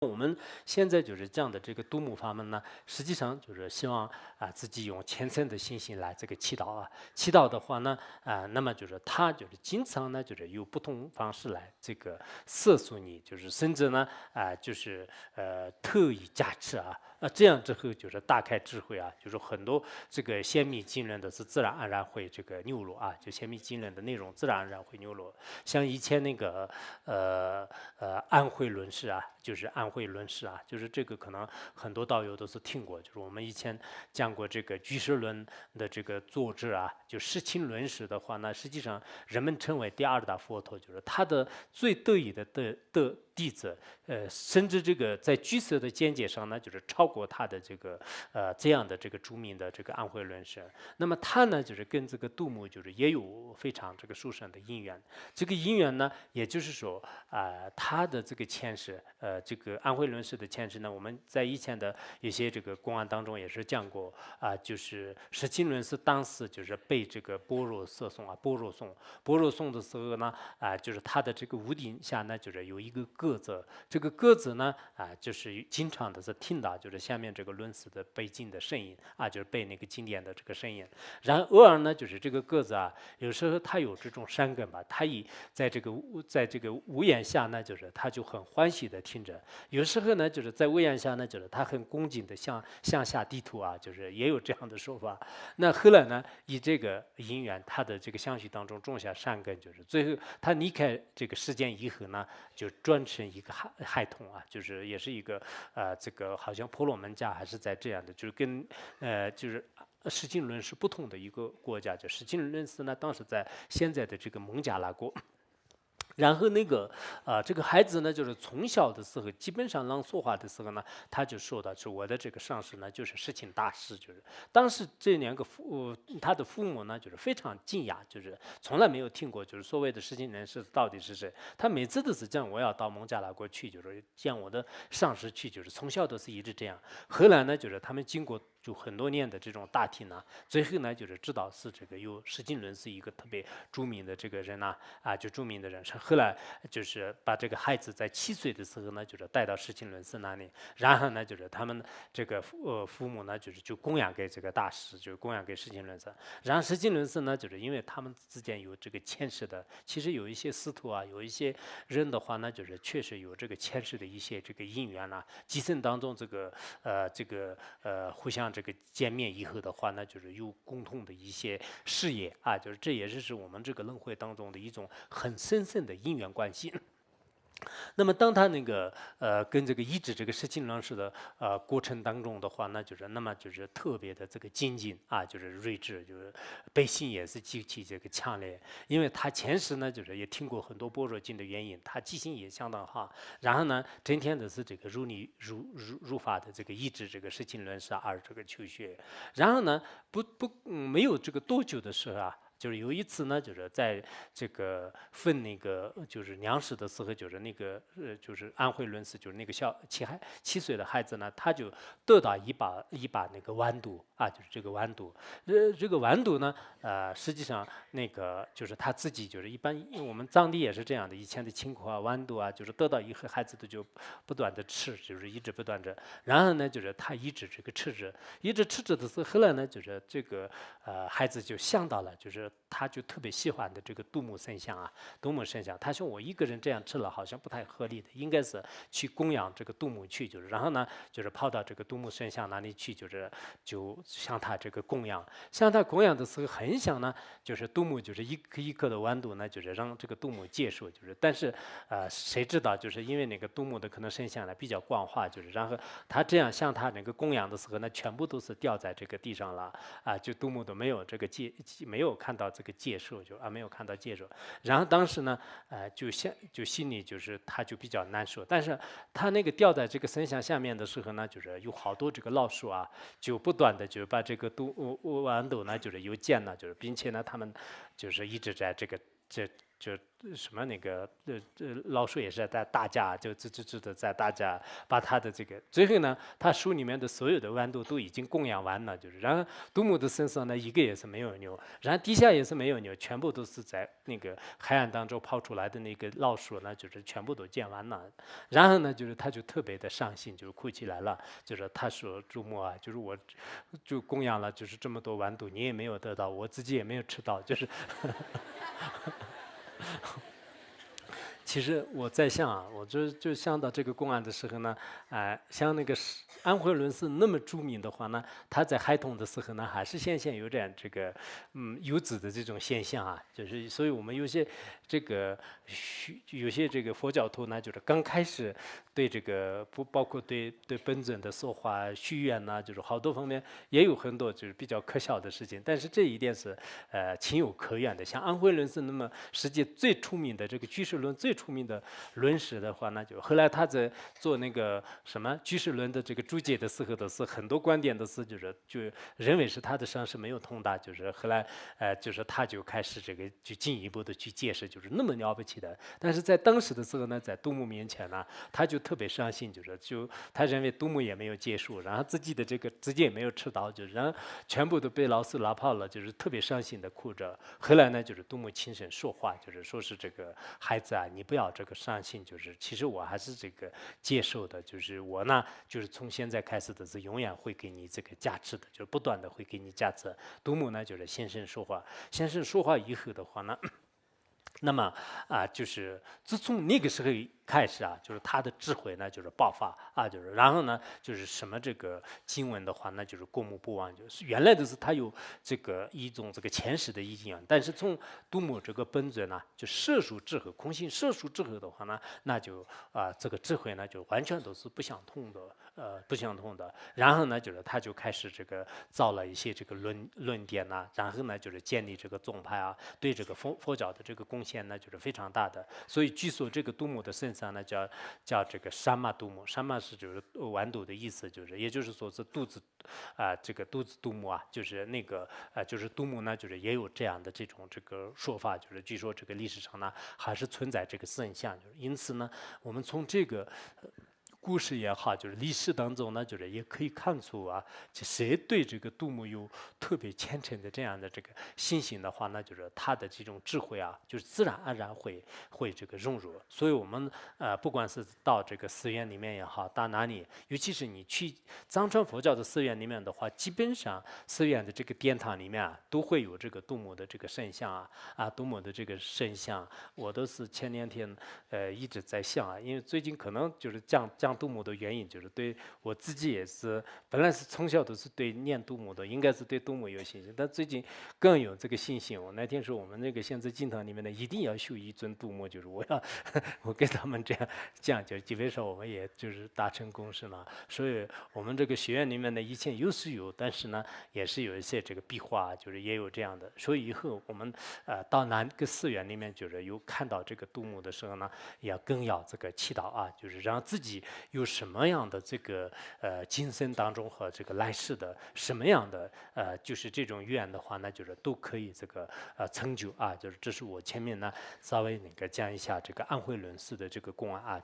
我们现在就是这样的这个度母法门呢，实际上就是希望自己用虔诚的信心来这个祈祷啊。祈祷的话呢，那么就是他就是经常呢就是有不同方式来这个摄诉你，就是甚至呢就是特意加持啊。这样之后就是大开智慧啊，就是很多这个先密经论的是自然而然会这个流露啊，就先密经论的内容自然而然会流露。像以前那个安徽论释啊，就是安徽论释啊，就是这个可能很多道友都是听过，就是我们以前讲过这个居士论的这个作者啊，就释亲论释的话呢，实际上人们称为第二大佛陀，就是他的最得意的弟子，甚至这个在居士的见解上呢，就是超过他的这个这样的这个著名的这个安徽论释。那么他呢，就是跟这个杜牧就是也有非常这个殊胜的因缘。这个因缘呢，也就是说他的这个前世，这个安徽论释的前世呢，我们在以前的一些这个公案当中也是讲过就是释亲论释当时就是被这个般若摄送啊，般若颂的时候呢，就是他的这个屋顶下呢，就是有一个鸽子，这个鸽子呢，就是经常的是听到就是下面这个论释的背经的声音啊，就是背那个经典的这个声音，然后偶尔呢，就是这个鸽子啊，有时候它有这种山根吧，它在这个屋檐下呢，就是它就很欢喜的听着，有时候呢，就是在屋檐下呢，就是它很恭敬的向下低头啊，就是也有这样的说法。那后来呢，以这个因缘，他的这个相续当中种下善根，就是最后他离开这个世间以后呢，就转成一个孩童啊，就是也是一个这个好像婆罗门家还是在这样的，就是跟就是释经论是不同的一个国家，就释经论是呢，当时在现在的这个孟加拉国。然后那个这个孩子呢，就是从小的时候，基本上让说话的时候呢，他就说到，是我的这个上司呢，就是释亲大师，就是当时这两个他的父母呢，就是非常惊讶，就是从来没有听过，就是所谓的释亲人士到底是谁。他每次都是讲我要到孟加拉国去，就是见我的上司去，就是从小都是一直这样。后来呢，就是他们经过就很多年的这种大体呢，最后呢，就是知道是这个有释经论是一个特别著名的这个人呐，就著名的人。后来就是把这个孩子在7岁的时候呢，就是带到释经论师那里，然后呢，就是他们这个父母呢，就供养给这个大师，就供养给释经论师。然后释经论师呢，就是因为他们之间有这个前世的，其实有一些师徒啊，有一些人的话呢，就是确实有这个前世的一些这个因缘呐、今生当中互相这个见面以后的话呢，就是有共同的一些事业啊，就是这也是我们这个轮回当中的一种很深深的因缘关系。那么当他那个跟这个医治这个释亲论师的过程当中的话，那就是那么就是特别的这个精进啊，就是睿智，就是背心也是极其这个强烈，因为他前世呢就是也听过很多般若经的原因，他记性也相当好，然后呢整天都是这个如法的这个医治这个释亲论师而这个求学，然后呢没有这个多久的时候啊。就是有一次呢，就是在这个分那个就是粮食的时候，就是那个就是安徽论师，就是那个7岁的孩子呢，他就得到一把那个豌豆啊，就是这个豌豆。这个豌豆呢，实际上那个就是他自己就是一般我们藏地也是这样的，以前的青稞啊、豌豆啊，就是得到以后孩子都就不断的吃，就是一直不断着。然后呢，就是他一直这个吃着，一直吃着的时候，后来呢，就是这个孩子就想到了，就是他就特别喜欢的这个杜牧圣像啊，杜牧圣像，他说我一个人这样吃了好像不太合理的，应该是去供养这个杜牧去，就是然后呢，就是跑到这个杜牧圣像那里去，就向他这个供养，向他供养的时候很想呢，就是杜牧就是一颗一颗的豌豆呢，就是让这个杜牧接受，就是但是谁知道就是因为那个杜牧的可能圣像呢比较光滑，就是然后他这样向他那个供养的时候呢，全部都是掉在这个地上了就杜牧都没有这个没有看到这个接受，没有看到接受。然后当时呢，就心里就是他就比较难受，但是他那个掉在这个神像下面的时候呢，就是有好多这个老鼠啊，就不断的就把这个豌豆呢，就是有箭呢，就是并且呢，他们就是一直在这就什么那个老鼠也是在打架，就吱的在打架，把他的这个最后呢，他书里面的所有的豌豆都已经供养完了，就是然后杜牧的身上呢一个也是没有牛，然后底下也是没有牛，全部都是在那个海岸当中跑出来的那个老鼠呢，就是全部都见完了，然后呢就是他就特别的伤心，就是哭起来了，就是他说杜牧啊，就是我就供养了就是这么多豌豆，你也没有得到，我自己也没有吃到，就是。其实我在想啊，我就想到这个公案的时候呢，像那个安徽伦氏那么著名的话呢，他在孩童的时候呢，还是显现有点这个游子的这种现象啊，就是所以我们有些这个有些这个佛教徒呢，就是刚开始对这个不包括对本尊的说话许愿呐，就是好多方面也有很多就是比较可笑的事情，但是这一点是情有可原的。像安徽伦氏那么世界最出名的这个居士论最出名的论史的话，那就后来他在做那个什么居士论的这个注解的时候，都是很多观点都是就认为是他的伤是没有通达，就是后来就是他就开始这个就进一步的去解释，就是那么了不起的。但是在当时的时候呢，在杜牧面前呢，他就特别伤心，就是他认为杜牧也没有结束，然后自己的这个自己也没有吃到，就是然后全部都被老师拉跑了，就是特别伤心的哭着。后来呢，就是杜牧亲身说话，就是说是这个孩子啊，你不要这个伤心，就是其实我还是这个接受的，就是我呢，就是从现在开始的是永远会给你这个价值的，就是不断的会给你价值。杜牧呢，就是先生说话，先生说话以后的话呢。那么就是自从那个时候开始啊，就是他的智慧呢，就是爆发啊，就是然后呢，就是什么这个经文的话，那就是过目不忘，就是原来的是他有这个一种这个前世的意境，但是从杜牧这个本尊呢，就摄属智慧，空性摄属智慧的话呢，那就这个智慧呢，就完全都是不相同的，不相同的。然后呢，就是他就开始这个造了一些这个论点呐，然后呢，就是建立这个宗派啊，对这个佛教的这个贡献呢，就是非常大的。所以据说这个杜牧的身上呢，叫这个山马杜牧，山马是就是豌豆的意思，就是也就是说是肚子这个肚子杜牧啊，就是那个就是杜牧呢，就是也有这样的这种这个说法，就是据说这个历史上呢还是存在这个圣像，就是因此呢，我们从这个。故事也好，就是历史当中呢，就是也可以看出啊，就谁对这个杜牧有特别虔诚的这样的这个信心的话，那就是他的这种智慧啊，就是自然而然会这个融入。所以我们不管是到这个寺院里面也好，到哪里，尤其是你去藏传佛教的寺院里面的话，基本上寺院的这个殿堂里面啊，都会有这个杜牧的这个圣像杜牧的这个圣像，我都是前2天一直在想啊，因为最近可能就是讲杜牧的原因，就是对我自己也是，本来是从小都是对念杜牧的，应该是对杜牧有信心，但最近更有这个信心。我那天说我们那个现在经堂里面呢，一定要修一尊杜牧，就是我跟他们这样讲，就基本上我们也就是达成共识了。所以我们这个学院里面呢，以前有，但是呢，也是有一些这个壁画，就是也有这样的。所以以后我们到哪个寺院里面，就是有看到这个杜牧的时候呢，也更要这个祈祷啊，就是让自己有什么样的这个今生当中和这个来世的什么样的就是这种愿的话，那就是都可以这个成就啊，就是这是我前面呢稍微那个讲一下这个安徽伦氏的这个公案啊。